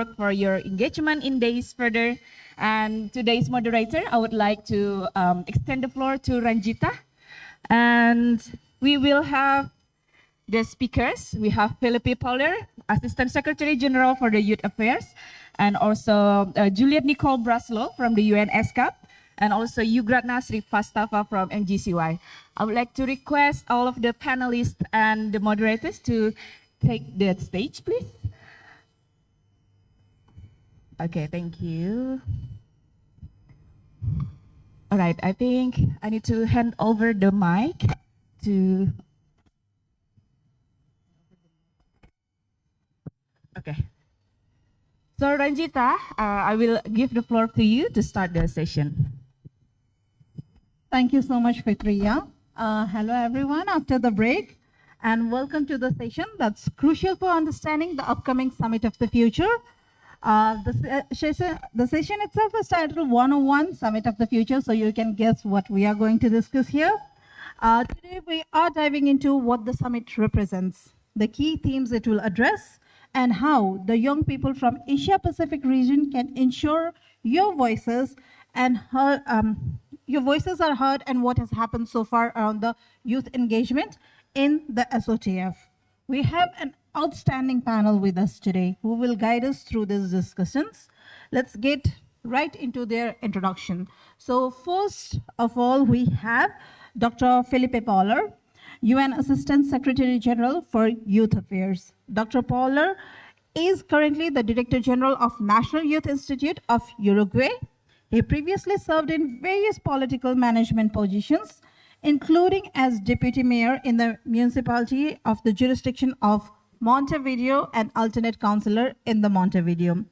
work for your engagement in days further. And today's moderator, I would like to extend the floor to Ranjita. And we will have the speakers. We have Felipe Pauler, Assistant Secretary General for the Youth Affairs, and also Juliet Nicole Braslow from the UN SCAP, and also Yugratna Sri Fastafa from MGCY. I would like to request all of the panelists and the moderators to take the stage, please. Okay, thank you. All right, I think I need to hand over the mic to... Okay. So Ranjita, I will give the floor to you to start the session. Thank you so much, Fitriya. Hello, everyone, after the break, and welcome to the session that's crucial for understanding the upcoming Summit of the Future. The session itself is titled 101 Summit of the Future, so you can guess what we are going to discuss here. Today, we are diving into what the summit represents, the key themes it will address, and how the young people from Asia-Pacific region can ensure your voices and your voices are heard, and what has happened so far around the youth engagement in the SoTF. We have an outstanding panel with us today who will guide us through these discussions. Let's get right into their introduction. So first of all, we have Dr. Felipe Pauler, UN Assistant Secretary General for Youth Affairs. Dr. Pauler is currently the Director General of National Youth Institute of Uruguay. He previously served in various political management positions, including as Deputy Mayor in the municipality of the jurisdiction of Montevideo and alternate councillor in the Montevideo.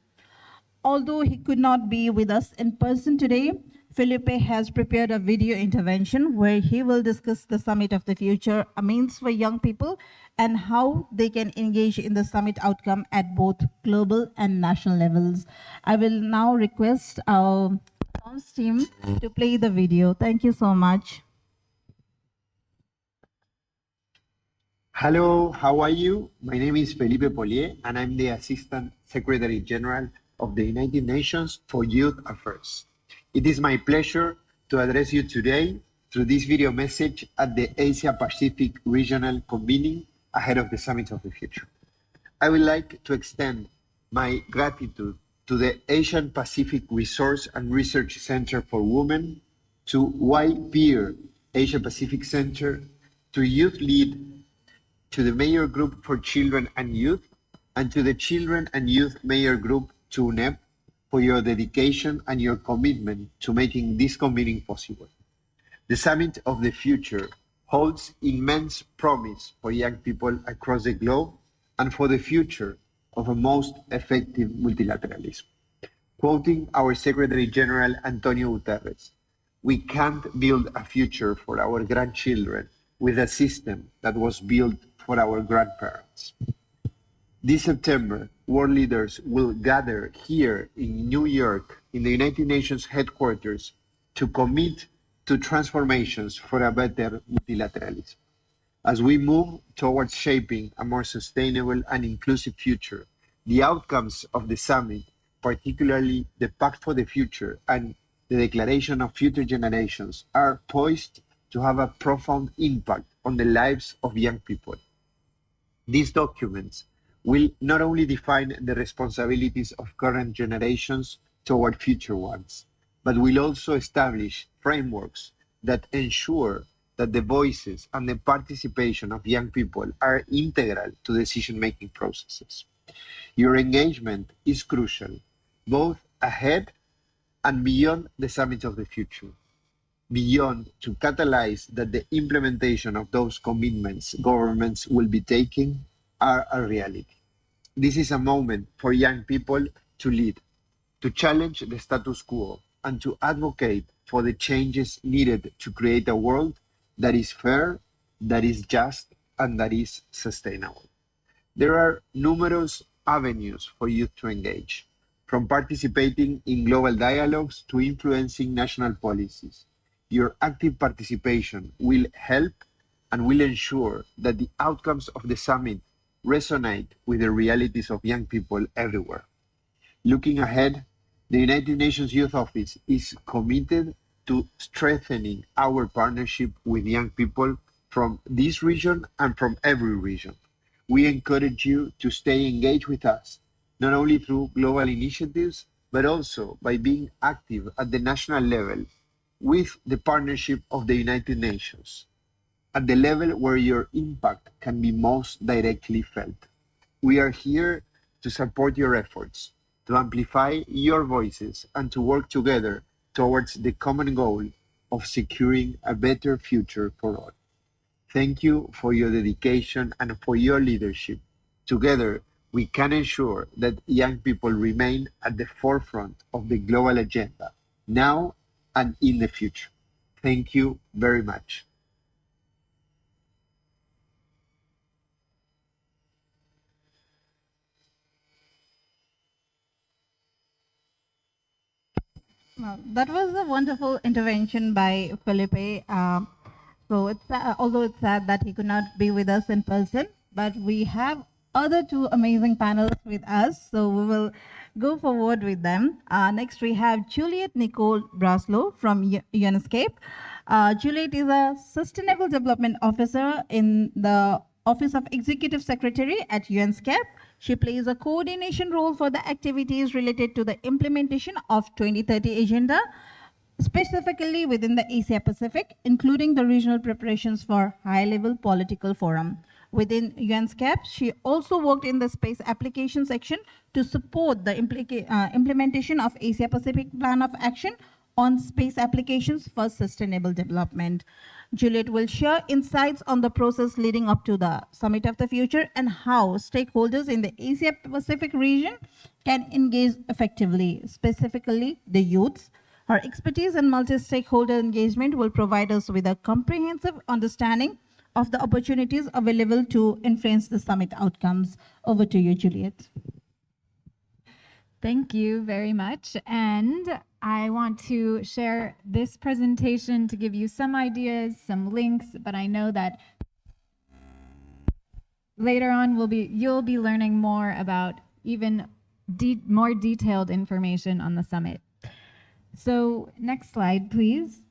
Although he could not be with us in person today, Felipe has prepared a video intervention where he will discuss the Summit of the Future, a means for young people, and how they can engage in the summit outcome at both global and national levels. I will now request our comms team to play the video. Thank you so much. Hello, how are you? My name is Felipe Pauler, and I'm the Assistant Secretary General of the United Nations for Youth Affairs. It is my pleasure to address you today through this video message at the Asia-Pacific Regional Convening ahead of the Summit of the Future. I would like to extend my gratitude to the Asian Pacific Resource and Research Center for Women, to YPEER Asia Pacific Center, to Youth Lead, to the Mayor Group for Children and Youth, and to the Children and Youth Mayor Group, to UNEP, for your dedication and your commitment to making this convening possible. The Summit of the Future holds immense promise for young people across the globe and for the future of a most effective multilateralism. Quoting our Secretary General Antonio Guterres, "We can't build a future for our grandchildren with a system that was built for our grandparents." This September, world leaders will gather here in New York, in the United Nations headquarters, to commit to transformations for a better multilateralism. As we move towards shaping a more sustainable and inclusive future, the outcomes of the summit, particularly the Pact for the Future and the Declaration of Future Generations, are poised to have a profound impact on the lives of young people. These documents will not only define the responsibilities of current generations toward future ones, but will also establish frameworks that ensure that the voices and the participation of young people are integral to decision-making processes. Your engagement is crucial, both ahead and beyond the Summit of the Future. Beyond to catalyze that the implementation of those commitments governments will be taking are a reality. This is a moment for young people to lead, to challenge the status quo, and to advocate for the changes needed to create a world that is fair, that is just, and that is sustainable. There are numerous avenues for youth to engage, from participating in global dialogues to influencing national policies. Your active participation will help and will ensure that the outcomes of the summit resonate with the realities of young people everywhere. Looking ahead, the United Nations Youth Office is committed to strengthening our partnership with young people from this region and from every region. We encourage you to stay engaged with us, not only through global initiatives, but also by being active at the national level with the partnership of the United Nations, at the level where your impact can be most directly felt. We are here to support your efforts, to amplify your voices, and to work together towards the common goal of securing a better future for all. Thank you for your dedication and for your leadership. Together, we can ensure that young people remain at the forefront of the global agenda, now and in the future. Thank you very much. Well, that was a wonderful intervention by Felipe. So it's although it's sad that he could not be with us in person, but we have other two amazing panelists with us, so we will go forward with them. Next, we have Juliet Nicole Braslow from UNESCAPE. Juliet is a Sustainable Development Officer in the Office of Executive Secretary at UNESCAPE. She plays a coordination role for the activities related to the implementation of 2030 Agenda, specifically within the Asia Pacific, including the regional preparations for high-level political forum. Within UNESCAP, she also worked in the space application section to support the implementation of Asia Pacific Plan of Action on space applications for sustainable development. Juliet will share insights on the process leading up to the Summit of the Future and how stakeholders in the Asia Pacific region can engage effectively, specifically the youths. Her expertise in multi-stakeholder engagement will provide us with a comprehensive understanding of the opportunities available to influence the summit outcomes. Over to you, Juliet. Thank you very much. And I want to share this presentation to give you some ideas, some links, but I know that later on you'll be learning more about even more detailed information on the summit. So next slide, please.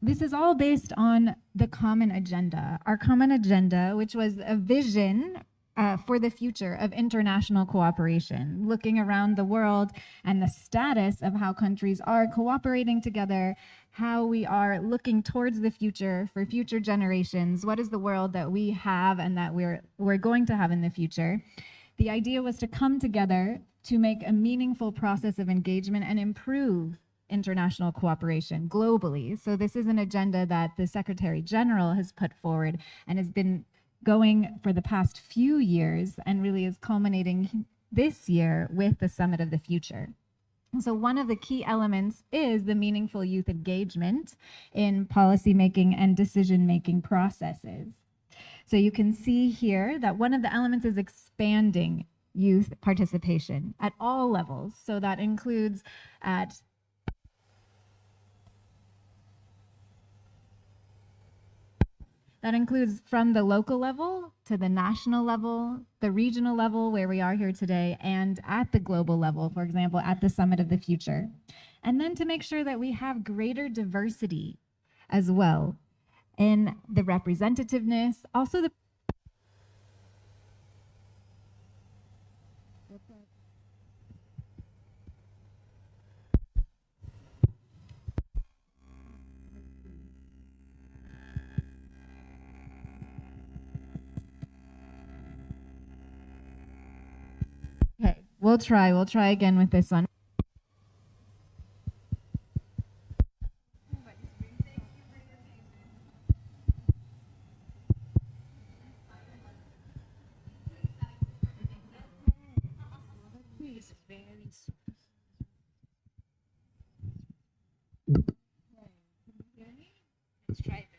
This is all based on the common agenda, our common agenda, which was a vision for the future of international cooperation, looking around the world and the status of how countries are cooperating together, how we are looking towards the future for future generations. What is the world that we have and that we're going to have in the future? The idea was to come together to make a meaningful process of engagement and improve international cooperation globally. So this is an agenda that the Secretary General has put forward and has been going for the past few years and really is culminating this year with the Summit of the Future. So one of the key elements is the meaningful youth engagement in policymaking and decision-making processes. So you can see here that one of the elements is expanding youth participation at all levels. So that includes from the local level to the national level, the regional level where we are here today, and at the global level, for example, at the Summit of the Future. And then to make sure that we have greater diversity as well in the representativeness, also the Okay, we'll try again with this one. Let's try this.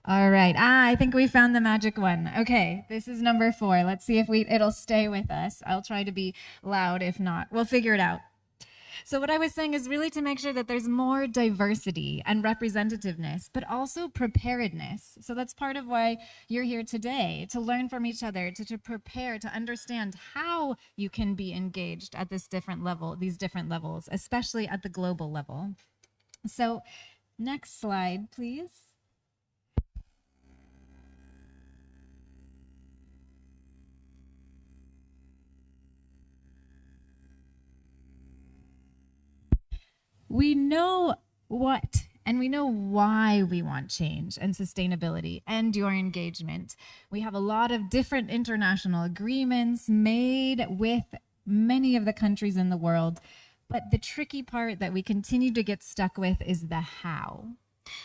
All right. I think we found the magic one. Okay, this is number 4. Let's see if it'll stay with us. I'll try to be loud. If not, we'll figure it out. So what I was saying is really to make sure that there's more diversity and representativeness, but also preparedness. So that's part of why you're here today, to learn from each other, to prepare, to understand how you can be engaged at this different level, these different levels, especially at the global level. So next slide, please. We know what and we know why we want change and sustainability and your engagement. We have a lot of different international agreements made with many of the countries in the world, but the tricky part that we continue to get stuck with is the how.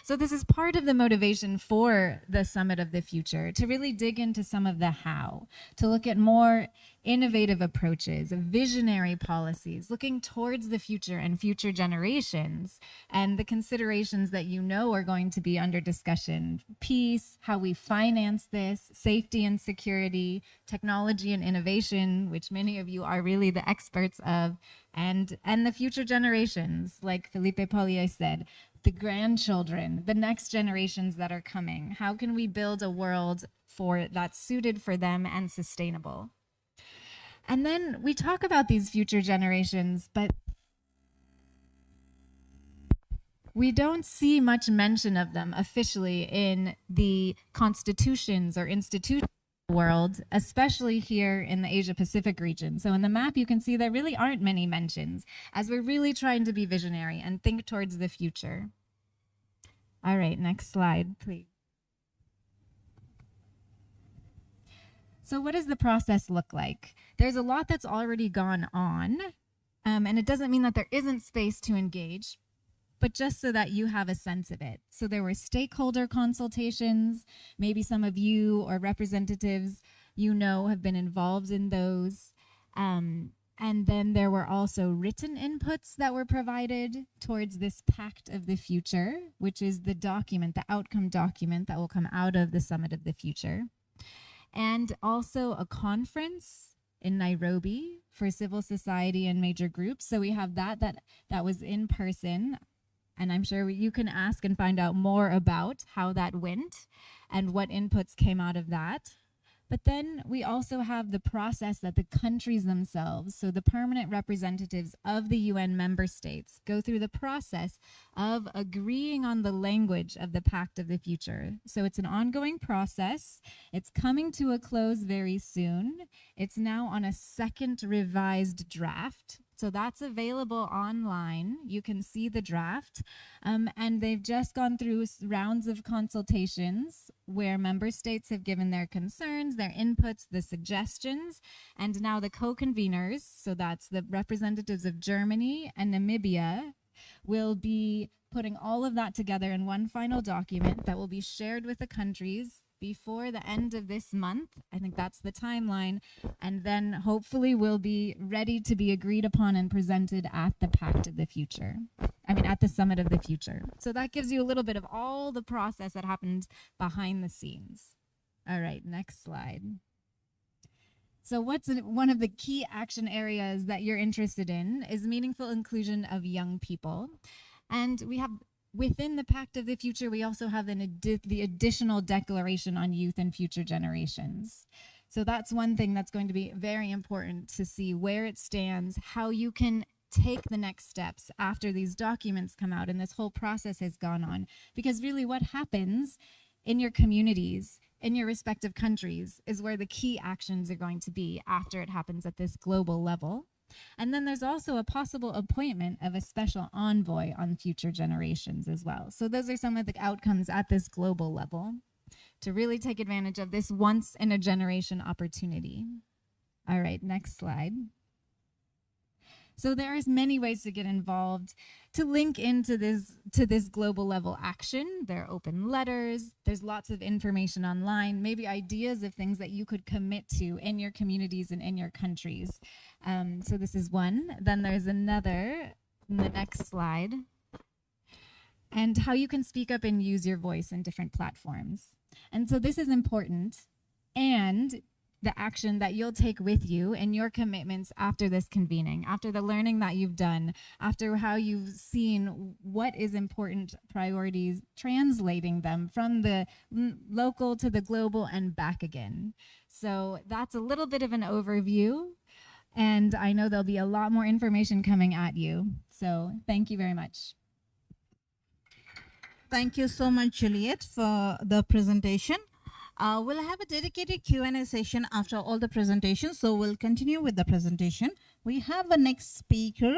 So this is part of the motivation for the Summit of the Future, to really dig into some of the how, to look at more innovative approaches, visionary policies, looking towards the future and future generations, and the considerations that you know are going to be under discussion: peace, how we finance this, safety and security, technology and innovation, which many of you are really the experts of, and the future generations, like Felipe Polier said, the grandchildren, the next generations that are coming. How can we build a world that's suited for them and sustainable? And then we talk about these future generations, but we don't see much mention of them officially in the constitutions or institutions of the world, especially here in the Asia Pacific region. So in the map, you can see there really aren't many mentions, as we're really trying to be visionary and think towards the future. All right, next slide, please. So what does the process look like? There's a lot that's already gone on, and it doesn't mean that there isn't space to engage, but just so that you have a sense of it. So there were stakeholder consultations. Maybe some of you or representatives you know have been involved in those. And then there were also written inputs that were provided towards this Pact of the Future, which is the document, the outcome document that will come out of the Summit of the Future. And also a conference in Nairobi for civil society and major groups. So we have that was in person. And I'm sure you can ask and find out more about how that went and what inputs came out of that. But then we also have the process that the countries themselves, so the permanent representatives of the UN member states, go through the process of agreeing on the language of the Pact of the Future. So it's an ongoing process. It's coming to a close very soon. It's now on a second revised draft. So that's available online. You can see the draft. And they've just gone through rounds of consultations where member states have given their concerns, their inputs, the suggestions, and now the co-conveners, so that's the representatives of Germany and Namibia, will be putting all of that together in one final document that will be shared with the countries before the end of this month. I think that's the timeline. And then hopefully will be ready to be agreed upon and presented at the Pact of the Future. At the Summit of the Future. So that gives you a little bit of all the process that happened behind the scenes. All right, next slide. So what's one of the key action areas that you're interested in is meaningful inclusion of young people. And we have, within the Pact of the Future, we also have the additional declaration on youth and future generations. So that's one thing that's going to be very important to see where it stands, how you can take the next steps after these documents come out and this whole process has gone on. Because really what happens in your communities, in your respective countries, is where the key actions are going to be after it happens at this global level. And then there's also a possible appointment of a special envoy on future generations as well. So those are some of the outcomes at this global level to really take advantage of this once in a generation opportunity. All right, next slide. So there's many ways to get involved, to link into this global level action. There are open letters, there's lots of information online, maybe ideas of things that you could commit to in your communities and in your countries. So this is one. Then there's another, in the next slide, and how you can speak up and use your voice in different platforms. And so this is important, and the action that you'll take with you and your commitments after this convening, after the learning that you've done, after how you've seen what is important priorities, translating them from the local to the global and back again. So that's a little bit of an overview. And I know there'll be a lot more information coming at you. So thank you very much. Thank you so much, Juliet, for the presentation. We'll have a dedicated Q&A session after all the presentations, so we'll continue with the presentation. We have a next speaker.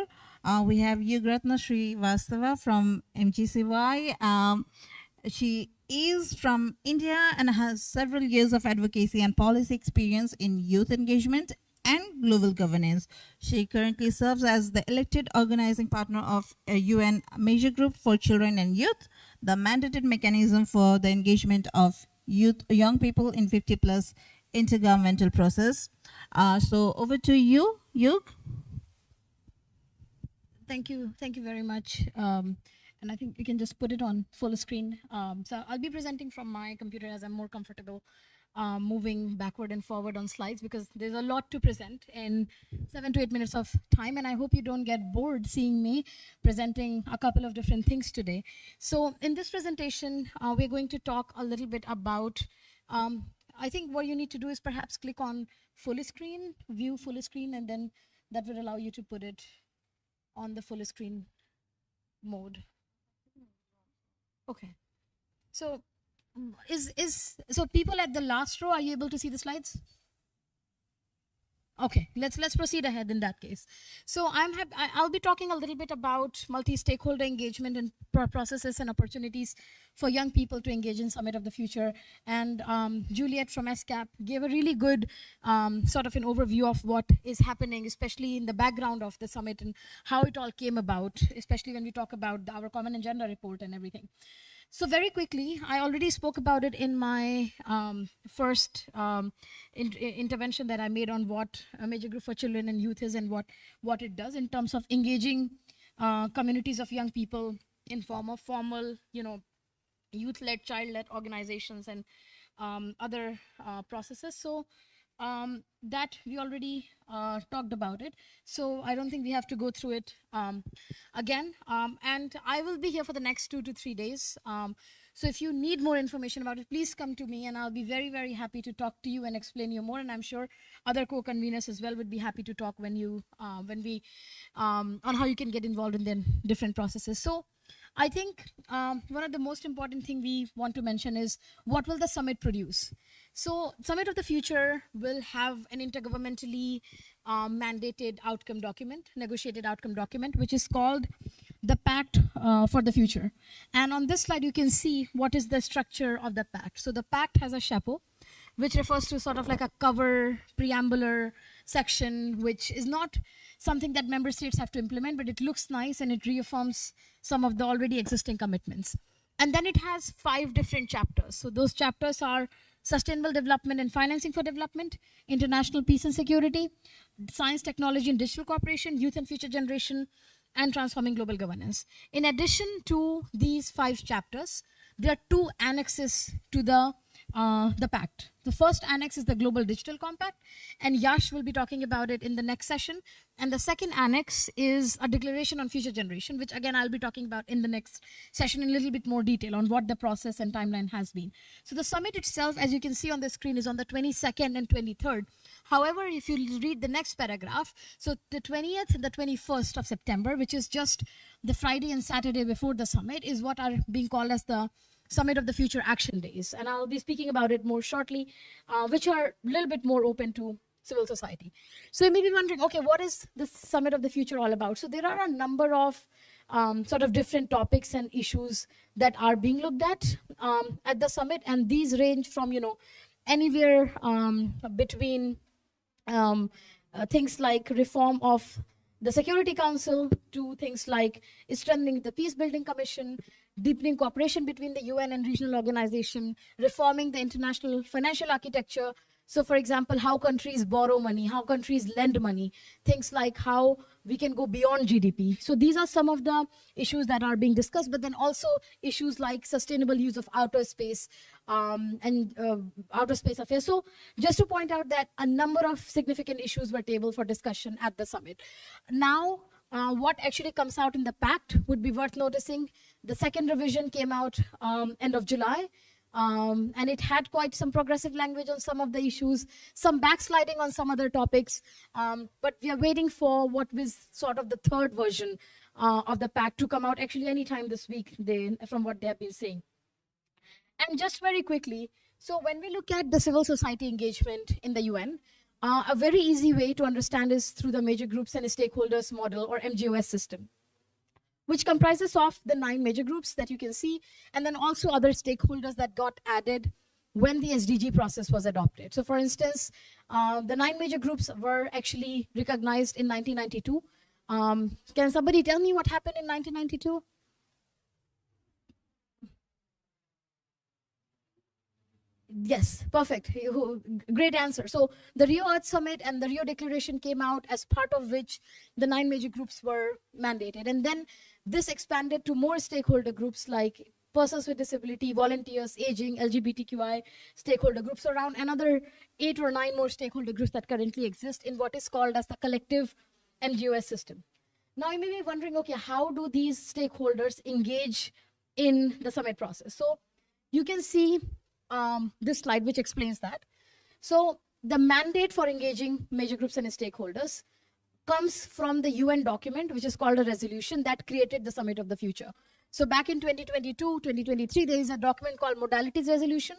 We have Yugratna Srivastava from MGCY. She is from India and has several years of advocacy and policy experience in youth engagement and global governance. She currently serves as the elected organizing partner of a UN major group for children and youth, the mandated mechanism for the engagement of young people in 50+ intergovernmental process. So over to you, Yug. Thank you very much. And I think we can just put it on full screen. So I'll be presenting from my computer as I'm more comfortable moving backward and forward on slides, because there's a lot to present in 7 to 8 minutes of time, and I hope you don't get bored seeing me presenting a couple of different things today. So in this presentation, we're going to talk a little bit about, I think what you need to do is perhaps click on full screen, view full screen, and then that will allow you to put it on the full screen mode. Okay. So so people at the last row, are you able to see the slides? Okay, let's proceed ahead in that case. So I'll be talking a little bit about multi-stakeholder engagement and processes and opportunities for young people to engage in Summit of the Future. And Juliet from SCAP gave a really good sort of an overview of what is happening, especially in the background of the summit and how it all came about, especially when we talk about our Common Agenda report and everything. So very quickly, I already spoke about it in my first intervention that I made on what a major group for children and youth is and what it does in terms of engaging communities of young people in form of formal, youth-led, child-led organizations and other processes. So that we already talked about it. So I don't think we have to go through it again. And I will be here for the next 2 to 3 days. So if you need more information about it, please come to me and I'll be very, very happy to talk to you and explain you more. And I'm sure other co-conveners as well would be happy to talk on how you can get involved in the different processes. So I think one of the most important thing we want to mention is what will the summit produce? So Summit of the Future will have an intergovernmentally mandated outcome document, negotiated outcome document, which is called the Pact for the Future. And on this slide, you can see what is the structure of the pact. So the pact has a chapeau, which refers to sort of like a cover, preambular section, which is not something that member states have to implement, but it looks nice and it reaffirms some of the already existing commitments. And then it has 5 different chapters. So those chapters are sustainable development and financing for development, international peace and security, science, technology and digital cooperation, youth and future generation, and transforming global governance. In addition to these 5 chapters, there are 2 annexes to the pact. The first annex is the Global Digital Compact, and Yash will be talking about it in the next session. And the second annex is a declaration on future generation, which again I'll be talking about in the next session in a little bit more detail on what the process and timeline has been. So the summit itself, as you can see on the screen, is on the 22nd and 23rd. However, if you read the next paragraph, so the 20th and the 21st of September, which is just the Friday and Saturday before the summit, is what are being called as the Summit of the Future Action Days. And I'll be speaking about it more shortly, which are a little bit more open to civil society. So you may be wondering, okay, what is the Summit of the Future all about? So there are a number of sort of different topics and issues that are being looked at the summit. And these range from, anywhere between things like reform of the Security Council to things like strengthening the Peace Building Commission, deepening cooperation between the UN and regional organizations, reforming the international financial architecture, So for example, how countries borrow money, how countries lend money, things like how we can go beyond GDP. So these are some of the issues that are being discussed, but then also issues like sustainable use of outer space and outer space affairs. So just to point out that a number of significant issues were tabled for discussion at the summit. Now, what actually comes out in the pact would be worth noticing. The second revision came out end of July. And it had quite some progressive language on some of the issues, some backsliding on some other topics. But we are waiting for what was sort of the third version of the pact to come out actually anytime this week, from what they have been saying. And just very quickly, so when we look at the civil society engagement in the UN, a very easy way to understand is through the major groups and stakeholders model, or MGOS system, which comprises of the 9 major groups that you can see, and then also other stakeholders that got added when the SDG process was adopted. So for instance, the 9 major groups were actually recognized in 1992. Can somebody tell me what happened in 1992? Yes, perfect. Great answer. So the Rio Earth Summit and the Rio Declaration came out, as part of which the 9 major groups were mandated. And then this expanded to more stakeholder groups like persons with disability, volunteers, aging, LGBTQI stakeholder groups, around another 8 or 9 more stakeholder groups that currently exist in what is called as the collective MGOS system. Now you may be wondering, okay, how do these stakeholders engage in the summit process? So you can see this slide which explains that. So the mandate for engaging major groups and stakeholders comes from the UN document, which is called a resolution that created the Summit of the Future. So back in 2022, 2023, there is a document called Modalities Resolution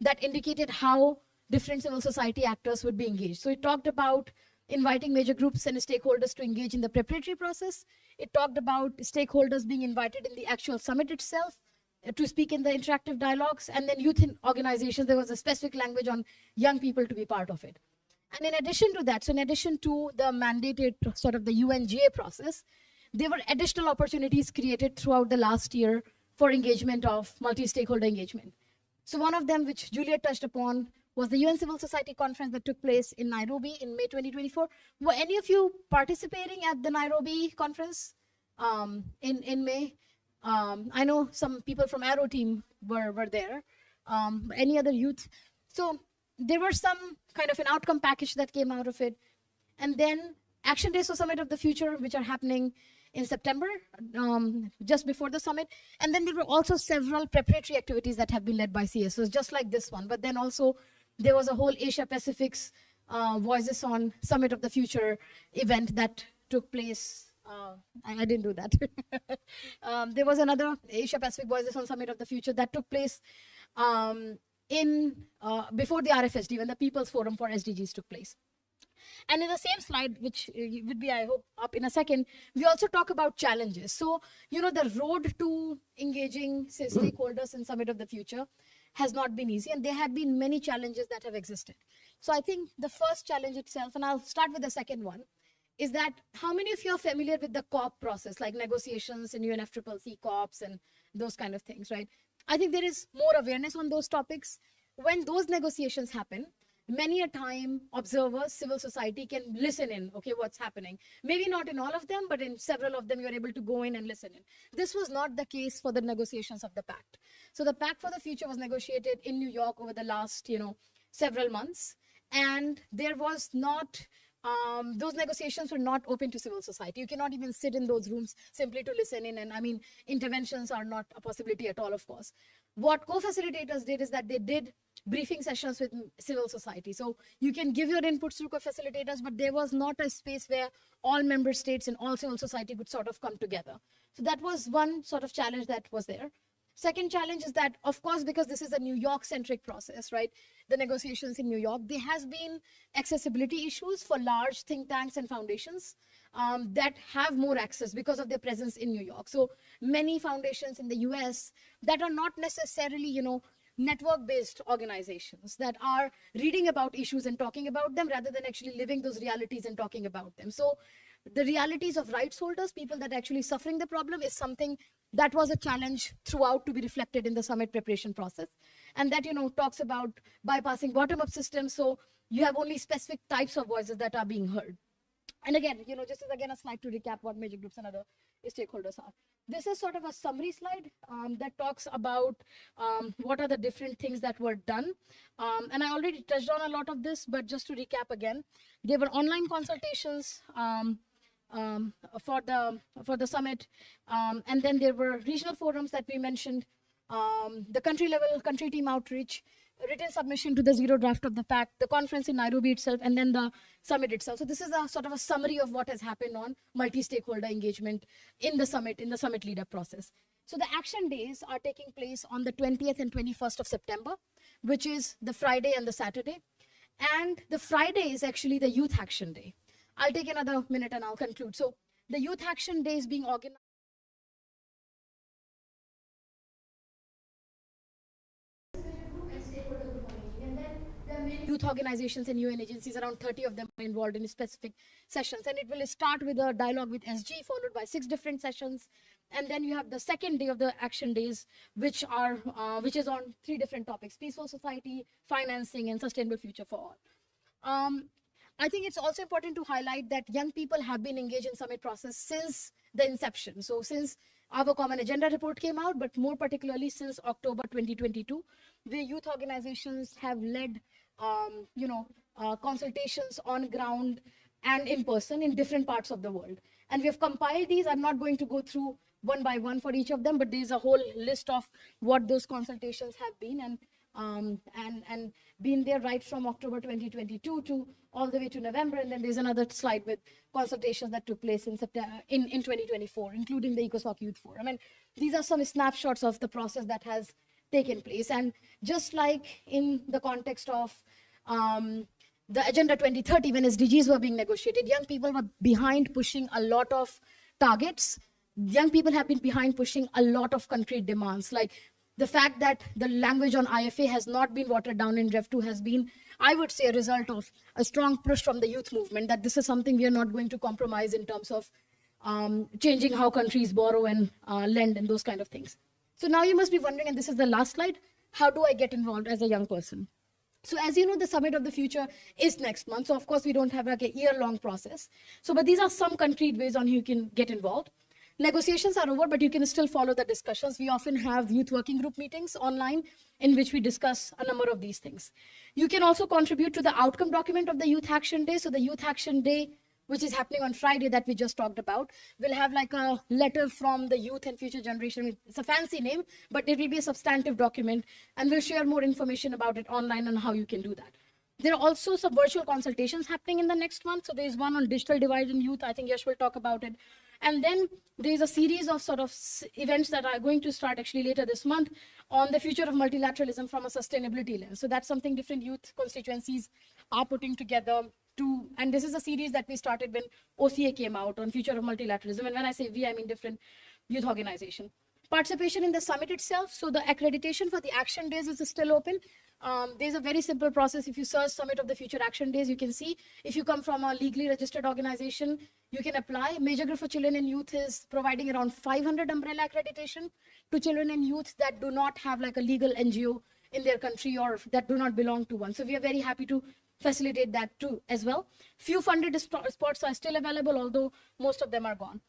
that indicated how different civil society actors would be engaged. So it talked about inviting major groups and stakeholders to engage in the preparatory process. It talked about stakeholders being invited in the actual summit itself to speak in the interactive dialogues, and then youth organizations, there was a specific language on young people to be part of it. And in addition to that, so in addition to the mandated sort of the UNGA process, there were additional opportunities created throughout the last year for engagement of multi-stakeholder engagement. So one of them, which Juliet touched upon, was the UN Civil Society Conference that took place in Nairobi in May 2024. Were any of you participating at the Nairobi conference in May? I know some people from Arrow team were there. Any other youth? So there were some kind of an outcome package that came out of it. And then Action Days for Summit of the Future, which are happening in September, just before the summit. And then there were also several preparatory activities that have been led by CSOs, just like this one. But then also there was a whole Asia Pacific's Voices on Summit of the Future event that took place. I didn't do that. There was another Asia Pacific Voices on Summit of the Future that took place before the RFSD, when the People's Forum for SDGs took place. And in the same slide, which would be, I hope, up in a second, we also talk about challenges. So, the road to engaging, say, stakeholders in Summit of the Future has not been easy, and there have been many challenges that have existed. So I think the first challenge itself, and I'll start with the second one, is that how many of you are familiar with the COP process, like negotiations in UNFCCC COPs and those kind of things, right? I think there is more awareness on those topics. When those negotiations happen, many a time observers, civil society can listen in, okay, what's happening. Maybe not in all of them, but in several of them, you're able to go in and listen in. This was not the case for the negotiations of the pact. So the Pact for the Future was negotiated in New York over the last, several months. And there was not, those negotiations were not open to civil society. You cannot even sit in those rooms simply to listen in. And I mean, interventions are not a possibility at all, of course. What co-facilitators did is that they did briefing sessions with civil society. So you can give your inputs through co-facilitators, but there was not a space where all member states and all civil society could sort of come together. So that was one sort of challenge that was there. Second challenge is that, of course, because this is a New York-centric process, right? The negotiations in New York, there has been accessibility issues for large think tanks and foundations that have more access because of their presence in New York. So many foundations in the US that are not necessarily, network-based organizations that are reading about issues and talking about them rather than actually living those realities and talking about them. So the realities of rights holders, people that are actually suffering the problem, is something that was a challenge throughout to be reflected in the summit preparation process. and that, talks about bypassing bottom-up systems. So you have only specific types of voices that are being heard. And again, just as again a slide to recap what major groups and other stakeholders are. This is sort of a summary slide that talks about what are the different things that were done. And I already touched on a lot of this, but just to recap again, there were online consultations for the summit, and then there were regional forums that we mentioned, the country team outreach, written submission to the zero draft of the pact, the conference in Nairobi itself, and then the summit itself. So this is a sort of a summary of what has happened on multi-stakeholder engagement in the summit lead-up process. So the action days are taking place on the 20th and 21st of September, which is the Friday and the Saturday. And the Friday is actually the Youth Action Day. I'll take another minute and I'll conclude. So the Youth Action Day is being organized. Youth organizations and UN agencies, around 30 of them are involved in specific sessions. And it will start with a dialogue with SG, followed by 6 different sessions. And then you have the second day of the action days, which is on 3 different topics: peaceful society, financing, and sustainable future for all. I think it's also important to highlight that young people have been engaged in summit process since the inception. So since our common agenda report came out, but more particularly since October 2022, where youth organizations have led consultations on ground and in person in different parts of the world. And we have compiled these. I'm not going to go through one by one for each of them, but there's a whole list of what those consultations have been, and been there right from October 2022 to all the way to November. And then there's another slide with consultations that took place in September in 2024, including the ECOSOC Youth Forum. And these are some snapshots of the process that has taken place. And just like in the context of the Agenda 2030, when SDGs were being negotiated, young people were behind pushing a lot of targets. Young people have been behind pushing a lot of concrete demands, like the fact that the language on IFA has not been watered down in Rev 2 has been, I would say, a result of a strong push from the youth movement, that this is something we are not going to compromise in terms of changing how countries borrow and lend and those kind of things. So now you must be wondering, and this is the last slide, how do I get involved as a young person? So as you know, the Summit of the Future is next month. So of course, we don't have like a year-long process. So, but these are some concrete ways on how you can get involved. Negotiations are over, but you can still follow the discussions. We often have youth working group meetings online in which we discuss a number of these things. You can also contribute to the outcome document of the Youth Action Day. So the Youth Action Day, which is happening on Friday that we just talked about, will have like a letter from the youth and future generation. It's a fancy name, but it will be a substantive document, and we'll share more information about it online and how you can do that. There are also some virtual consultations happening in the next month. So there's one on digital divide in youth. I think Yash will talk about it. And then there's a series of sort of events that are going to start actually later this month on the future of multilateralism from a sustainability lens. So that's something different youth constituencies are putting together to, and this is a series that we started when OCA came out on future of multilateralism. And when I say we, I mean different youth organization. Participation in the summit itself. So the accreditation for the action days is still open. There's a very simple process. If you search Summit of the Future Action Days, you can see if you come from a legally registered organization, you can apply. Major Group for Children and Youth is providing around 500 umbrella accreditation to children and youth that do not have like a legal NGO in their country or that do not belong to one. So we are very happy to facilitate that too as well. Few funded spots are still available, although most of them are gone.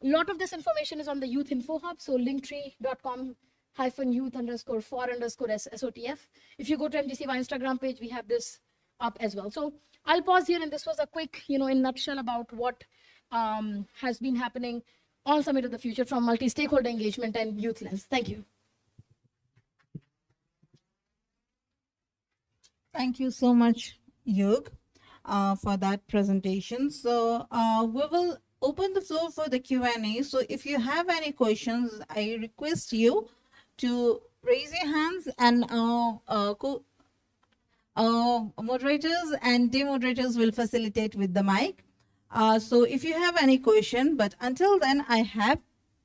A lot of this information is on the Youth Info Hub, so linktree.com/youth_for_SOTF. If you go to MGCY Instagram page, we have this up as well. So I'll pause here, and this was a quick, in nutshell about what has been happening on Summit of the Future from multi-stakeholder engagement and youth lens. Thank you. Thank you so much, Yug, for that presentation. So we will open the floor for the Q&A. So if you have any questions, I request you to raise your hands, and moderators and demoderators will facilitate with the mic. So if you have any question, but until then, I have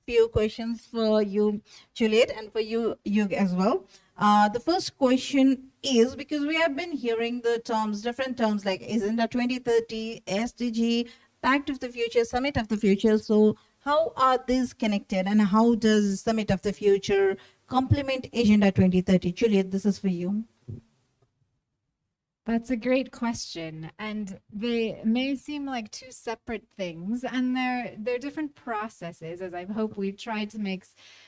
few questions for you, Juliet, and for you, Yug, as well. The first question is, because we have been hearing the terms, different terms like Agenda 2030, SDG, Pact of the Future, Summit of the Future. So how are these connected, and how does Summit of the Future complement Agenda 2030? Juliet, this is for you. That's a great question, and they may seem like two separate things, and they're different processes, as I hope we've tried to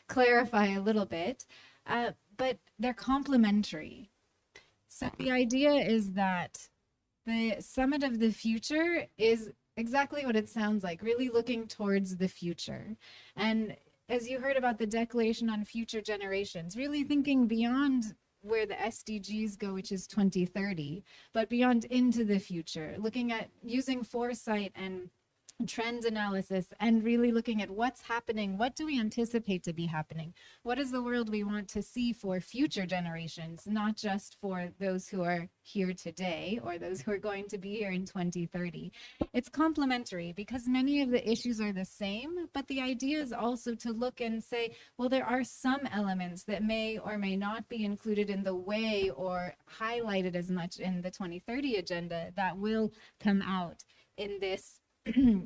clarify a little bit, but they're complementary. So the idea is that the Summit of the Future is exactly what it sounds like, really looking towards the future. And as you heard about the Declaration on Future Generations, really thinking beyond where the SDGs go, which is 2030, but beyond into the future, looking at using foresight and trend analysis and really looking at what's happening, what do we anticipate to be happening, what is the world we want to see for future generations, not just for those who are here today or those who are going to be here in 2030. It's complementary because many of the issues are the same, but the idea is also to look and say, well, there are some elements that may or may not be included in the way or highlighted as much in the 2030 agenda that will come out in this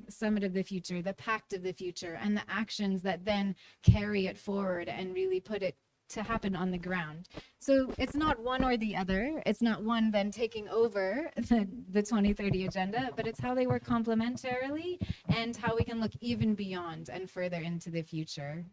Summit of the Future, the Pact of the Future, and the actions that then carry it forward and really put it to happen on the ground. So it's not one or the other. It's not one then taking over the 2030 agenda, but it's how they work complementarily and how we can look even beyond and further into the future.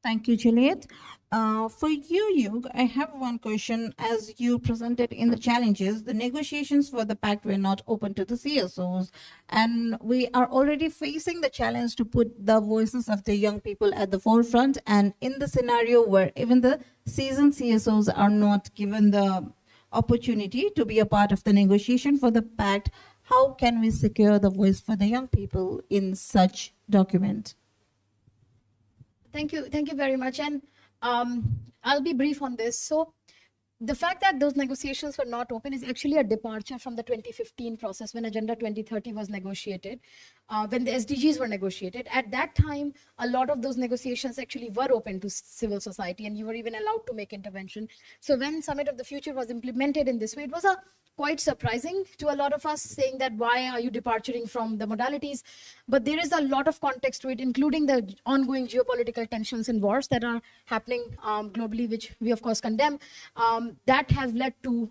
Thank you, Juliet. For you, Yug, I have one question. As you presented in the challenges, the negotiations for the pact were not open to the CSOs, and we are already facing the challenge to put the voices of the young people at the forefront. And in the scenario where even the seasoned CSOs are not given the opportunity to be a part of the negotiation for the pact, how can we secure the voice for the young people in such document? Thank you very much. And I'll be brief on this. So the fact that those negotiations were not open is actually a departure from the 2015 process when Agenda 2030 was negotiated, when the SDGs were negotiated. At that time, a lot of those negotiations actually were open to civil society, and you were even allowed to make intervention. So when Summit of the Future was implemented in this way, it was quite surprising to a lot of us, saying that why are you departing from the modalities? But there is a lot of context to it, including the ongoing geopolitical tensions and wars that are happening globally, which we of course condemn, that have led to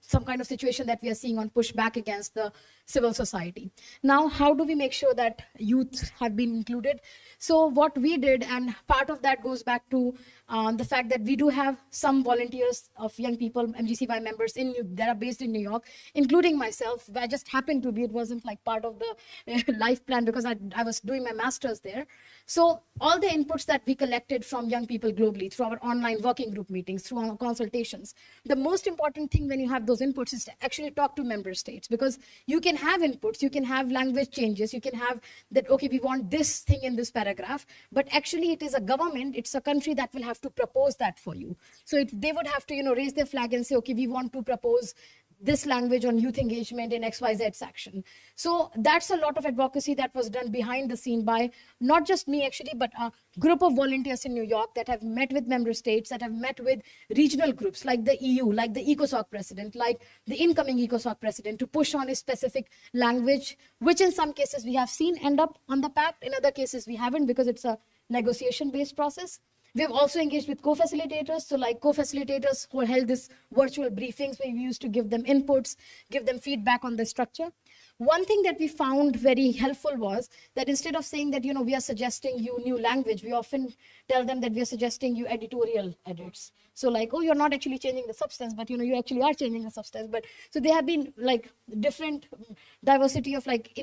some kind of situation that we are seeing on pushback against the civil society. Now, how do we make sure that youth have been included? So what we did, and part of that goes back to the fact that we do have some volunteers of young people, MGCY members that are based in New York, including myself. I just happened to be, it wasn't like part of the life plan because I was doing my master's there. So all the inputs that we collected from young people globally through our online working group meetings, through our consultations, the most important thing when you have those inputs is to actually talk to member states, because you can have inputs, you can have language changes, you can have that, okay, we want this thing in this paragraph, but actually it is a government, it's a country that will have to propose that for you. So they would have to, raise their flag and say, okay, we want to propose this language on youth engagement in XYZ section. So that's a lot of advocacy that was done behind the scene by not just me actually, but a group of volunteers in New York that have met with member states, that have met with regional groups like the EU, like the ECOSOC president, like the incoming ECOSOC president, to push on a specific language, which in some cases we have seen end up on the pact. In other cases we haven't, because it's a negotiation-based process. We've also engaged with co-facilitators. So like co-facilitators who held this virtual briefings where we used to give them inputs, give them feedback on the structure. One thing that we found very helpful was that instead of saying that, we are suggesting you new language, we often tell them that we are suggesting you editorial edits. So like, oh, you're not actually changing the substance, but you actually are changing the substance. But so there have been like different diversity of like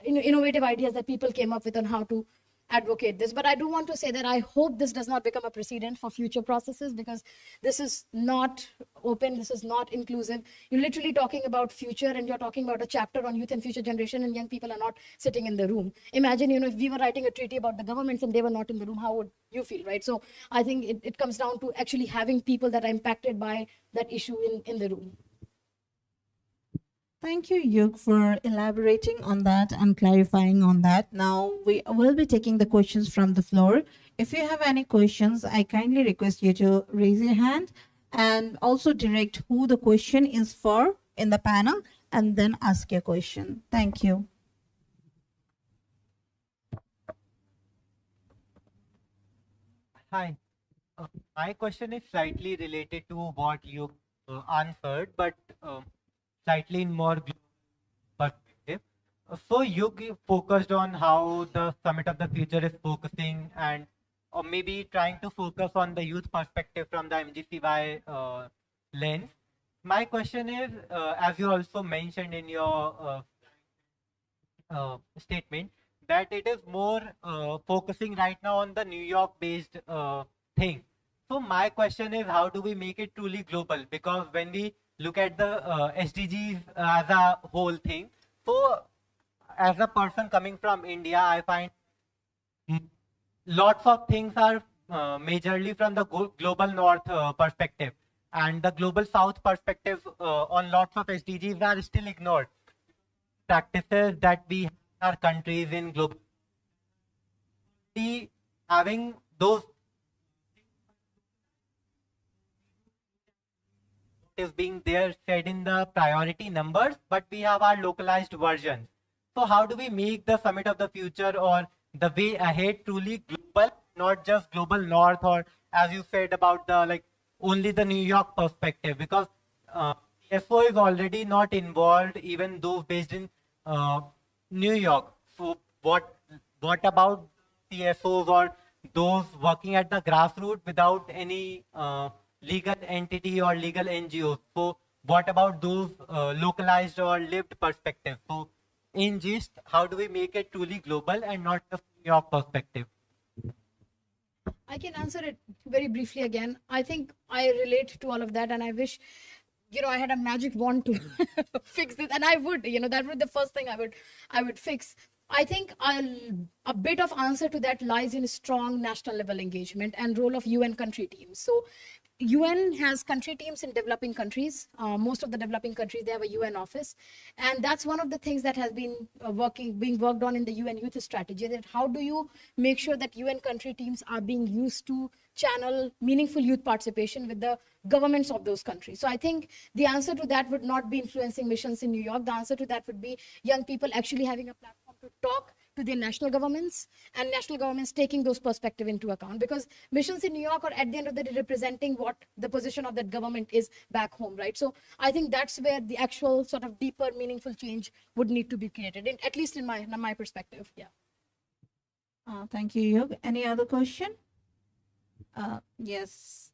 innovative ideas that people came up with on how to advocate this. But I do want to say that I hope this does not become a precedent for future processes, because this is not open, this is not inclusive. You're literally talking about future, and you're talking about a chapter on youth and future generation, and young people are not sitting in the room. Imagine, if we were writing a treaty about the governments and they were not in the room, how would you feel, right? So I think it comes down to actually having people that are impacted by that issue in the room. Thank you, Yug, for elaborating on that and clarifying on that. Now, we will be taking the questions from the floor. If you have any questions, I kindly request you to raise your hand and also direct who the question is for in the panel, and then ask your question. Thank you. Hi. My question is slightly related to what you answered, but slightly in more perspective. So you focused on how the Summit of the Future is focusing and or maybe trying to focus on the youth perspective from the MGCY lens. My question is, as you also mentioned in your statement, that it is more focusing right now on the New York based thing. So my question is, how do we make it truly global? Because when we look at the SDGs as a whole thing, so as a person coming from India, I find lots of things are majorly from the global north perspective, and the global south perspective on lots of SDGs are still ignored. Practices that we have in our countries in global having those is being there said in the priority numbers, but we have our localized version. So how do we make the Summit of the Future or the way ahead truly global, not just global north, or as you said about the like only the New York perspective? Because TSO is already not involved, even those based in New York. So what about TSOs or those working at the grassroots without any legal entity or legal NGOs? So what about those localized or lived perspectives? So in gist, how do we make it truly global and not just New York perspective? I can answer it very briefly again. I think I relate to all of that, and I wish, I had a magic wand to fix this, and I would, that would be the first thing I would fix. I think a bit of answer to that lies in strong national level engagement and role of UN country teams. So UN has country teams in developing countries. Most of the developing countries, they have a UN office. And that's one of the things that has been being worked on in the UN youth strategy. That how do you make sure that UN country teams are being used to channel meaningful youth participation with the governments of those countries? So I think the answer to that would not be influencing missions in New York. The answer to that would be young people actually having a platform to talk to their national governments, and national governments taking those perspectives into account, because missions in New York are at the end of the day representing what the position of that government is back home, right? So I think that's where the actual sort of deeper meaningful change would need to be created, at least in my perspective. Yeah. Thank you, Yug. Any other question? Yes.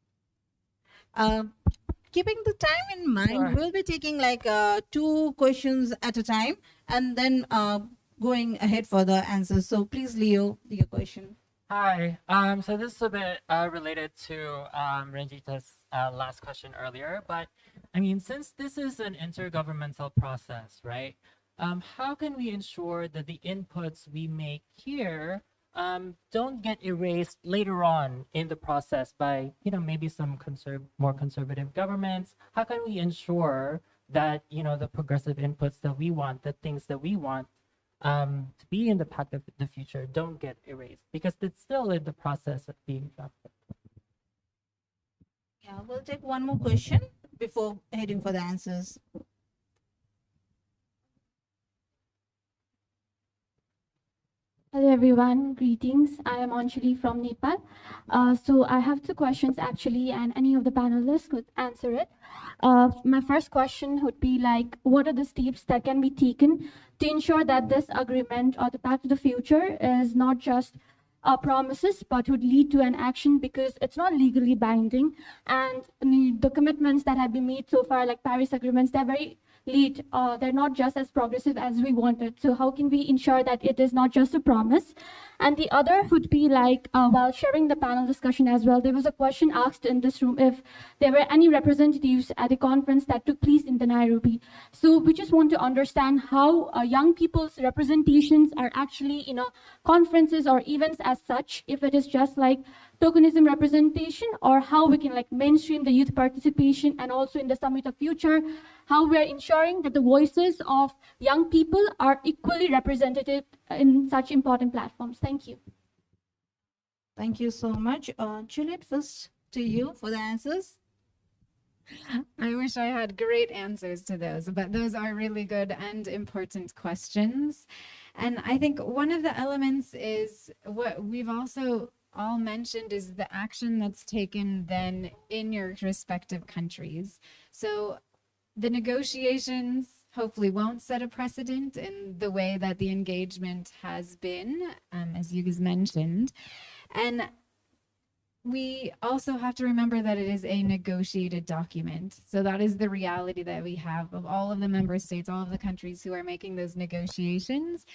Keeping the time in mind, Sure. we'll be taking like 2 questions at a time, and then going ahead for the answers. So please, Leo, your question. Hi. So this is a bit related to Ranjita's last question earlier, but I mean, since this is an intergovernmental process, right? How can we ensure that the inputs we make here don't get erased later on in the process by, maybe some more conservative governments? How can we ensure that, the progressive inputs that we want, the things that we want, to be in the pact of the future don't get erased, because it's still in the process of being drafted. Yeah, we'll take one more question before heading for the answers. Hello everyone, greetings. I am Anjali from Nepal. So I have 2 questions actually, and any of the panelists could answer it. My first question would be like, what are the steps that can be taken to ensure that this agreement or the Pact of the Future is not just promises, but would lead to an action, because it's not legally binding, and the commitments that have been made so far, like Paris agreements, they're very lead, they're not just as progressive as we wanted. So how can we ensure that it is not just a promise? And the other would be like, while sharing the panel discussion as well, there was a question asked in this room if there were any representatives at the conference that took place in the Nairobi. So we just want to understand how young people's representations are actually in conferences or events as such, if it is just like tokenism representation, or how we can like mainstream the youth participation, and also in the Summit of Future, how we're ensuring that the voices of young people are equally represented in such important platforms. Thank you. Thank you so much. Juliet, first to you for the answers. I wish I had great answers to those, but those are really good and important questions. And I think one of the elements is what we've also all mentioned is the action that's taken then in your respective countries. So the negotiations hopefully won't set a precedent in the way that the engagement has been, as you guys mentioned. And we also have to remember that it is a negotiated document. So that is the reality that we have of all of the member states, all of the countries who are making those negotiations.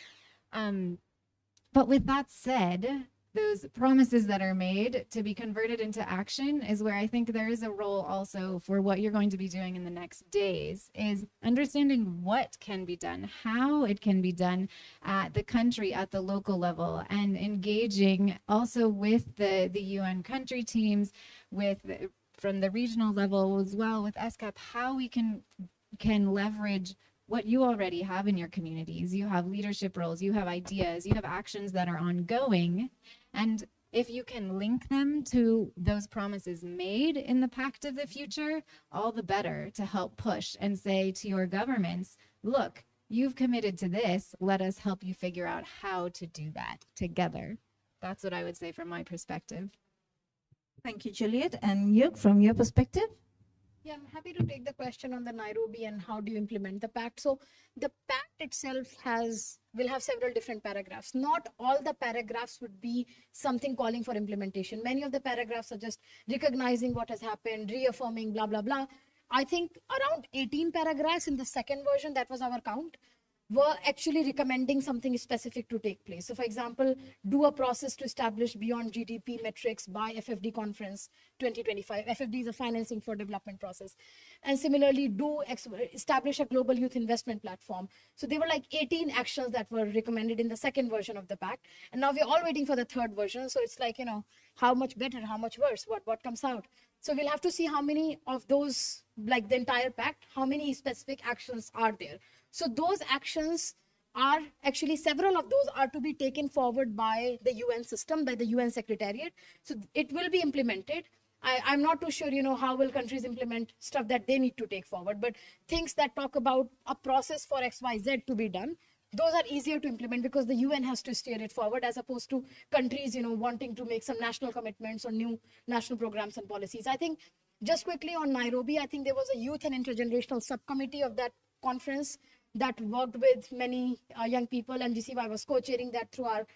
But with that said, those promises that are made to be converted into action is where I think there is a role also for what you're going to be doing in the next days, is understanding what can be done, how it can be done at the country, at the local level, and engaging also with the UN country teams, with from the regional level as well with SCAP, how we can leverage what you already have in your communities. You have leadership roles, you have ideas, you have actions that are ongoing. And if you can link them to those promises made in the Pact of the Future, all the better to help push and say to your governments, look, you've committed to this, let us help you figure out how to do that together. That's what I would say from my perspective. Thank you, Juliet. And Yuk, from your perspective? Yeah, I'm happy to take the question on the Nairobi and how do you implement the pact. So the pact itself will have several different paragraphs. Not all the paragraphs would be something calling for implementation. Many of the paragraphs are just recognizing what has happened, reaffirming, blah, blah, blah. I think around 18 paragraphs in the second version, that was our count, were actually recommending something specific to take place. So for example, do a process to establish beyond GDP metrics by FFD conference 2025. FFD is a financing for development process. And similarly, establish a global youth investment platform. So there were like 18 actions that were recommended in the second version of the pact. And now we're all waiting for the third version. So it's like, how much better, how much worse, what comes out. So we'll have to see how many of those, like the entire pact, how many specific actions are there. So those actions are actually, several of those are to be taken forward by the UN system, by the UN Secretariat. So it will be implemented. I'm not too sure, how will countries implement stuff that they need to take forward, but things that talk about a process for XYZ to be done, those are easier to implement because the UN has to steer it forward as opposed to countries, wanting to make some national commitments or new national programs and policies. I think just quickly on Nairobi, I think there was a youth and intergenerational subcommittee of that conference that worked with many young people, and GCY was co-chairing that through our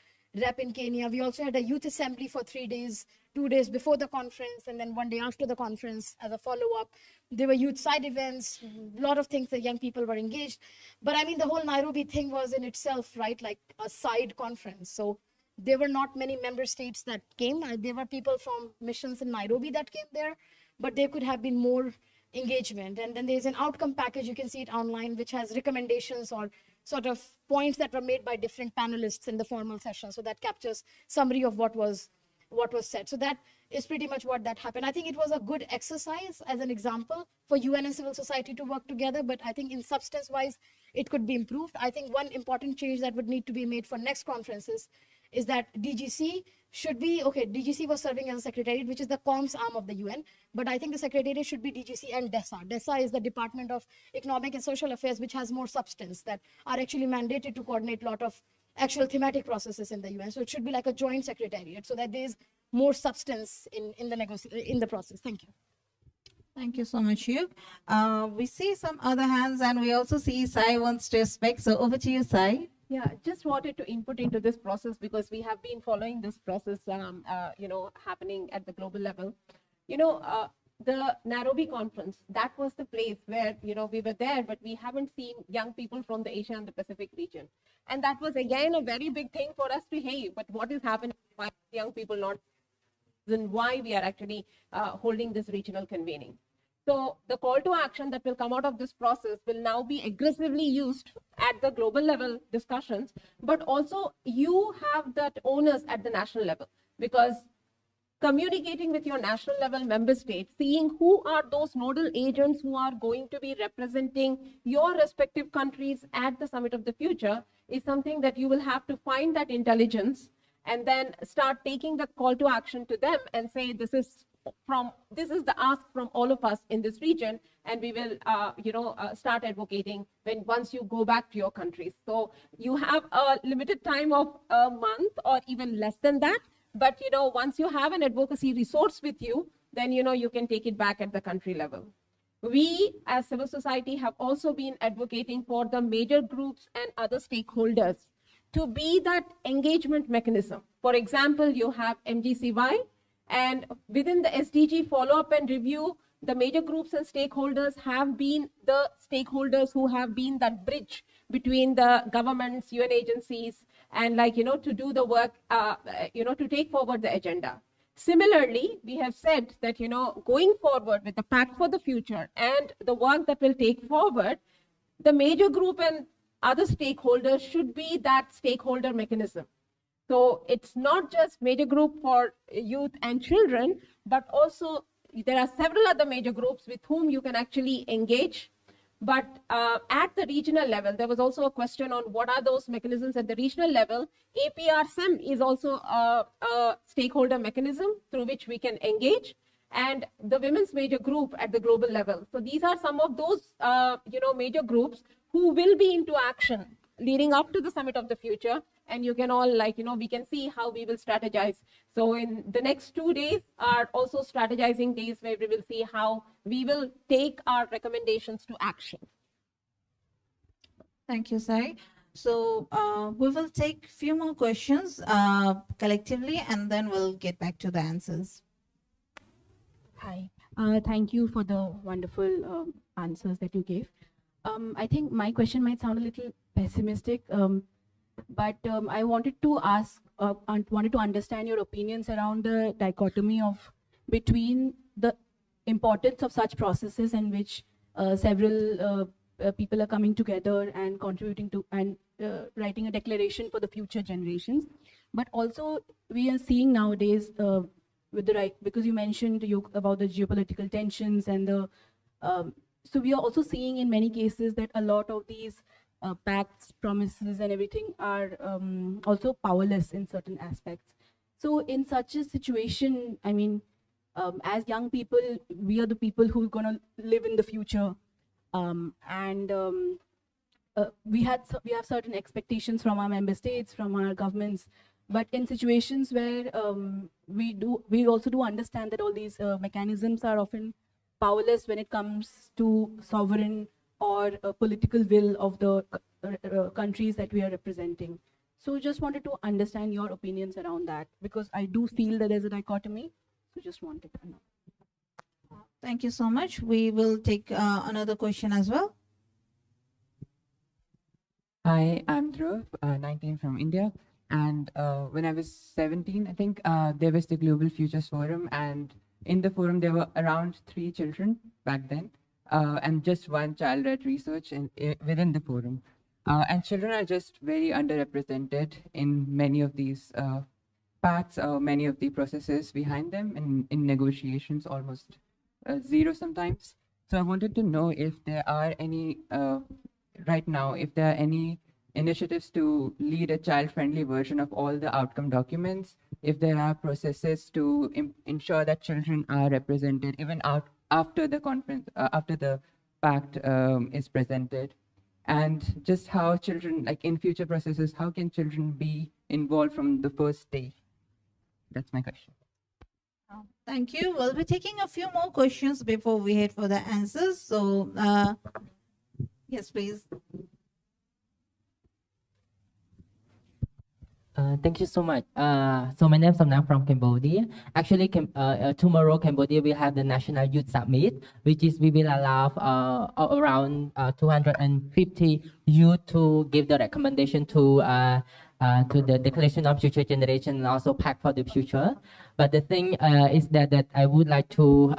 rep in Kenya. We also had a youth assembly for 3 days, 2 days before the conference, and then 1 day after the conference as a follow-up. There were youth side events, a lot of things that young people were engaged. But I mean, the whole Nairobi thing was in itself, right, like a side conference. So there were not many member states that came. There were people from missions in Nairobi that came there, but there could have been more engagement. And then there's an outcome package, you can see it online, which has recommendations or sort of points that were made by different panelists in the formal session. So that captures summary of what was said. So that is pretty much what that happened. I think it was a good exercise as an example for UN and civil society to work together, but I think in substance wise, it could be improved. I think one important change that would need to be made for next conferences is that DGC should be, DGC was serving as a secretariat, which is the comms arm of the UN, but I think the secretariat should be DGC and DESA. DESA is the Department of Economic and Social Affairs, which has more substance, that are actually mandated to coordinate a lot of actual thematic processes in the UN. So it should be like a joint secretariat so that there's more substance in the process. Thank you. Thank you so much, Yuk. We see some other hands, and we also see Sai wants to speak. So over to you, Sai. Yeah, just wanted to input into this process because we have been following this process, happening at the global level. The Nairobi conference, that was the place where, we were there, but we haven't seen young people from the Asia and the Pacific region. And that was, again, a very big thing for us to, hey, but what is happening? Why young people not? Then why we are actually holding this regional convening. So the call to action that will come out of this process will now be aggressively used at the global level discussions, but also you have that onus at the national level, because communicating with your national level member states, seeing who are those nodal agents who are going to be representing your respective countries at the Summit of the Future is something that you will have to find that intelligence and then start taking the call to action to them and say, this is the ask from all of us in this region, and we will start advocating once you go back to your countries. So you have a limited time of a month or even less than that, But, once you have an advocacy resource with you, then, you can take it back at the country level. We as civil society have also been advocating for the major groups and other stakeholders to be that engagement mechanism. For example, you have MGCY, and within the SDG follow-up and review, the major groups and stakeholders have been the stakeholders who have been that bridge between the governments, UN agencies, and to do the work, to take forward the agenda. Similarly, we have said that, going forward with the Pact for the Future and the work that will take forward, the major group and other stakeholders should be that stakeholder mechanism. So it's not just major group for youth and children, but also there are several other major groups with whom you can actually engage. But at the regional level, there was also a question on what are those mechanisms at the regional level. APRSEM is also a stakeholder mechanism through which we can engage, and the women's major group at the global level. So these are some of those major groups who will be into action leading up to the Summit of the Future. And you can all we can see how we will strategize. So in the next 2 days are also strategizing days where we will see how we will take our recommendations to action. Thank you, Sai. So we will take a few more questions collectively, and then we'll get back to the answers. Hi, thank you for the wonderful answers that you gave. I think my question might sound a little pessimistic, but I wanted to ask, wanted to understand your opinions around the dichotomy between the importance of such processes in which several people are coming together and contributing to and writing a declaration for the future generations. But also we are seeing nowadays with the right, because you mentioned about the geopolitical tensions and the, so we are also seeing in many cases that a lot of these pacts, promises and everything are also powerless in certain aspects. So in such a situation, I mean, as young people, we are the people who are going to live in the future. We have certain expectations from our member states, from our governments, but in situations where we also do understand that all these mechanisms are often powerless when it comes to sovereign or political will of the countries that we are representing. So just wanted to understand your opinions around that, because I do feel that there's a dichotomy. So just wanted to know. Thank you so much. We will take another question as well. Hi, I'm Dhruv, 19 from India. And when I was 17, I think there was the Global Futures Forum. And in the forum, there were around 3 children back then. And just 1 child led research within the forum. And children are just very underrepresented in many of these pacts, many of the processes behind them, in negotiations, almost zero sometimes. So I wanted to know if there are any, right now, if there are any initiatives to lead a child-friendly version of all the outcome documents, if there are processes to ensure that children are represented even after the conference, after the pact is presented, and just how children, like in future processes, how can children be involved from the first day? That's my question. Thank you. We'll be taking a few more questions before we head for the answers. So, yes, please. Thank you so much. So my name is Samnang from Cambodia. Actually, tomorrow Cambodia will have the National Youth Summit, which is we will allow around 250 youth to give the recommendation to the Declaration of Future Generation and also Pact for the Future. But the thing is that I would like to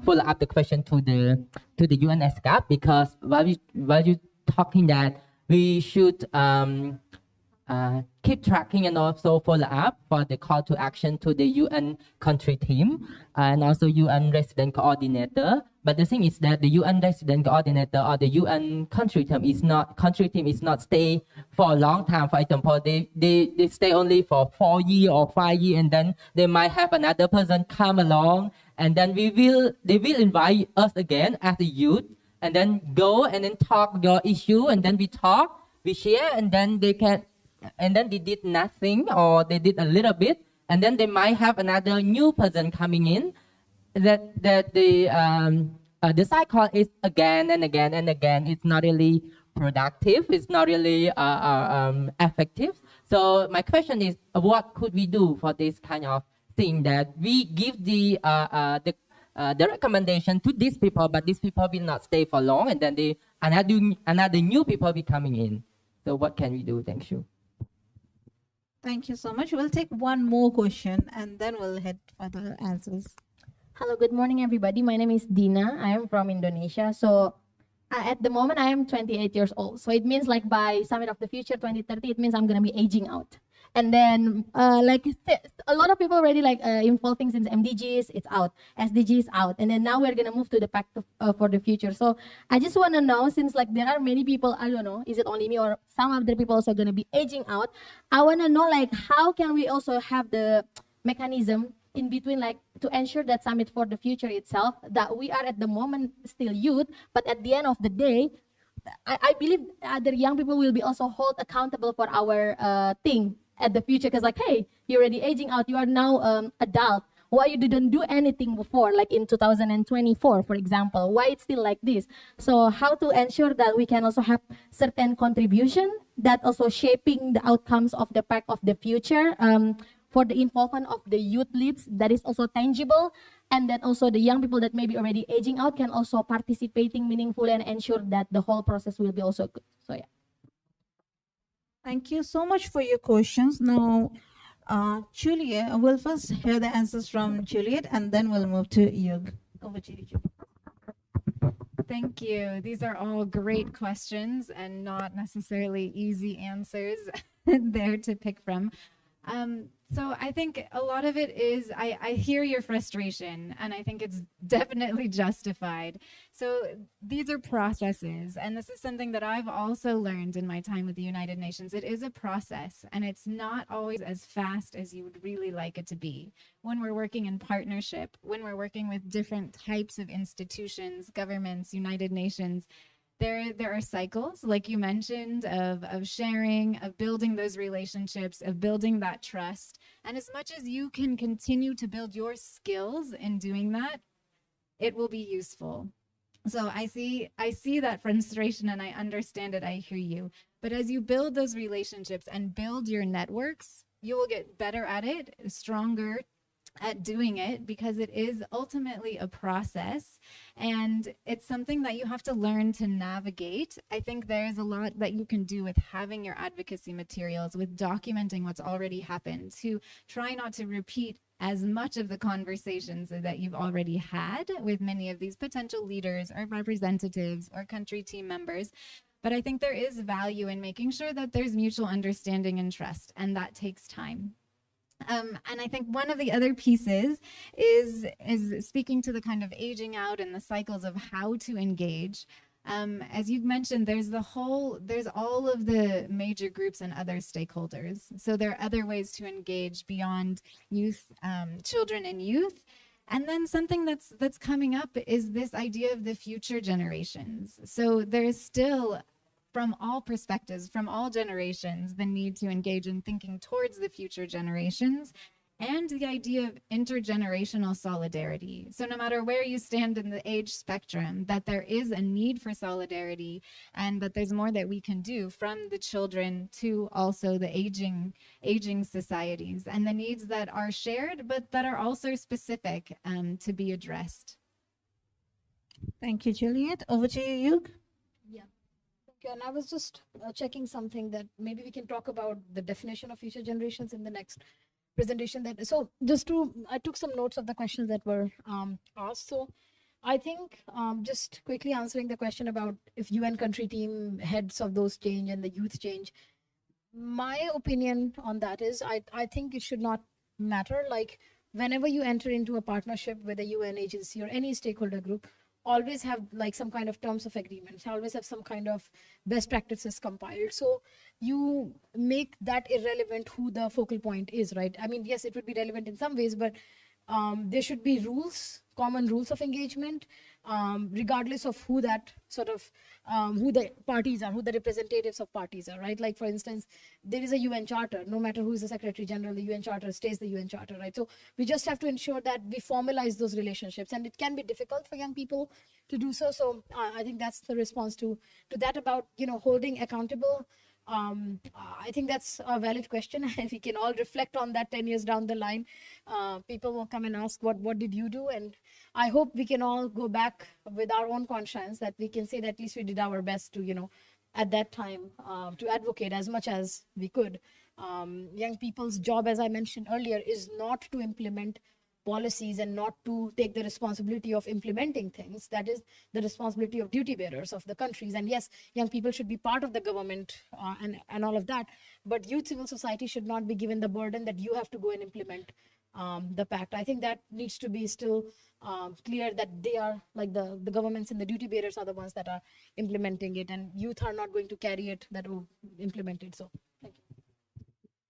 follow up the question to the UNSCAP, because while you talking that we should keep tracking and also follow up for the call to action to the UN country team and also UN resident coordinator. But the thing is that the UN resident coordinator or the UN country team is not stay for a long time. For example, they stay only for 4 years or 5 years, and then they might have another person come along, and then they will invite us again as a youth, and then go and then talk your issue, and then we talk, we share, and then they did nothing, or they did a little bit, and then they might have another new person coming in, that the cycle is again and again and again. It's not really productive. It's not really effective. So my question is, what could we do for this kind of thing, that we give the recommendation to these people, but these people will not stay for long, and then another new people will be coming in. So what can we do? Thank you. Thank you so much. We'll take one more question and then we'll head for the answers. Hello, good morning, everybody. My name is Dina. I am from Indonesia. So at the moment, I am 28 years old. So it means like by Summit of the Future 2030, it means I'm going to be aging out. And then like a lot of people already like involving since MDGs, it's out. SDGs out. And then now we're going to move to the Pact for the Future. So I just want to know, since like there are many people, I don't know, is it only me or some other people also going to be aging out? I want to know like how can we also have the mechanism in between, like to ensure that Summit for the Future itself, that we are at the moment still youth, but at the end of the day, I believe the young people will be also held accountable for our thing at the future. Because like, hey, you're already aging out, you are now adult. Why you didn't do anything before, like in 2024, for example? Why it's still like this? So how to ensure that we can also have certain contribution that also shaping the outcomes of the Pact of the Future, for the involvement of the youth leads that is also tangible, and that also the young people that may be already aging out can also participating meaningfully and ensure that the whole process will be also good. So yeah. Thank you so much for your questions. Now, Juliet, we'll first hear the answers from Juliet and then we'll move to Yug. Over to you, Juliet. Thank you. These are all great questions and not necessarily easy answers there to pick from. So I think a lot of it is, I hear your frustration, and I think it's definitely justified. So these are processes, and this is something that I've also learned in my time with the United Nations. It is a process, and it's not always as fast as you would really like it to be. When we're working in partnership, when we're working with different types of institutions, governments, United Nations, there are cycles, like you mentioned, of sharing, of building those relationships, of building that trust. And as much as you can continue to build your skills in doing that, it will be useful. So I see that frustration and I understand it, I hear you. But as you build those relationships and build your networks, you will get better at it, stronger at doing it, because it is ultimately a process and it's something that you have to learn to navigate. I think there's a lot that you can do with having your advocacy materials, with documenting what's already happened, to try not to repeat as much of the conversations that you've already had with many of these potential leaders or representatives or country team members. But I think there is value in making sure that there's mutual understanding and trust, and that takes time. And I think one of the other pieces is speaking to the kind of aging out and the cycles of how to engage. As you've mentioned, there's all of the major groups and other stakeholders. So there are other ways to engage beyond youth, children and youth. And then something that's coming up is this idea of the future generations. So there's still, from all perspectives, from all generations, the need to engage in thinking towards the future generations, and the idea of intergenerational solidarity. So no matter where you stand in the age spectrum, that there is a need for solidarity, and that there's more that we can do, from the children to also the aging societies, and the needs that are shared, but that are also specific to be addressed. Thank you, Juliet. Over to you, Yug. And I was just checking something that maybe we can talk about the definition of future generations in the next presentation. So I took some notes of the questions that were asked. So I think just quickly answering the question about if UN country team heads of those change and the youth change, my opinion on that is I think it should not matter. Like whenever you enter into a partnership with a UN agency or any stakeholder group, always have like some kind of terms of agreements, always have some kind of best practices compiled. So you make that irrelevant who the focal point is, right? I mean, yes, it would be relevant in some ways, but there should be rules common rules of engagement, regardless of who that sort of who the parties are, who the representatives of parties are, right? Like for instance, there is a UN Charter. No matter who is the Secretary General, the UN Charter stays the UN Charter, right? So we just have to ensure that we formalize those relationships, and it can be difficult for young people to do so. So I think that's the response to that about holding accountable. I think that's a valid question. If we can all reflect on that 10 years down the line, people will come and ask, what did you do? And I hope we can all go back with our own conscience, that we can say that at least we did our best to, at that time, to advocate as much as we could. Young people's job, as I mentioned earlier, is not to implement policies and not to take the responsibility of implementing things. That is the responsibility of duty bearers of the countries. And yes, young people should be part of the government and all of that, but youth civil society should not be given the burden that you have to go and implement the pact. I think that needs to be still clear, that they are like the governments and the duty bearers are the ones that are implementing it, and youth are not going to carry it, that will implement it. So thank you.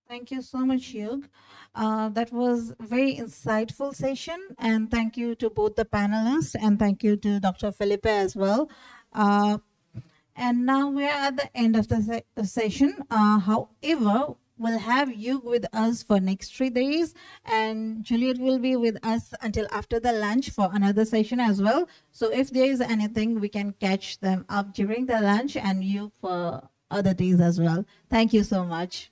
Thank you so much, Yug. That was a very insightful session, and thank you to both the panelists, and thank you to Dr. Felipe as well. And now we are at the end of the session. However, we'll have Yug with us for next 3 days, and Juliet will be with us until after the lunch for another session as well. So if there is anything, we can catch them up during the lunch, and Yug for other days as well. Thank you so much.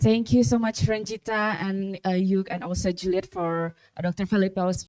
Thank you so much, Ranjita and Yug, and also Juliet, for Dr. Felipe's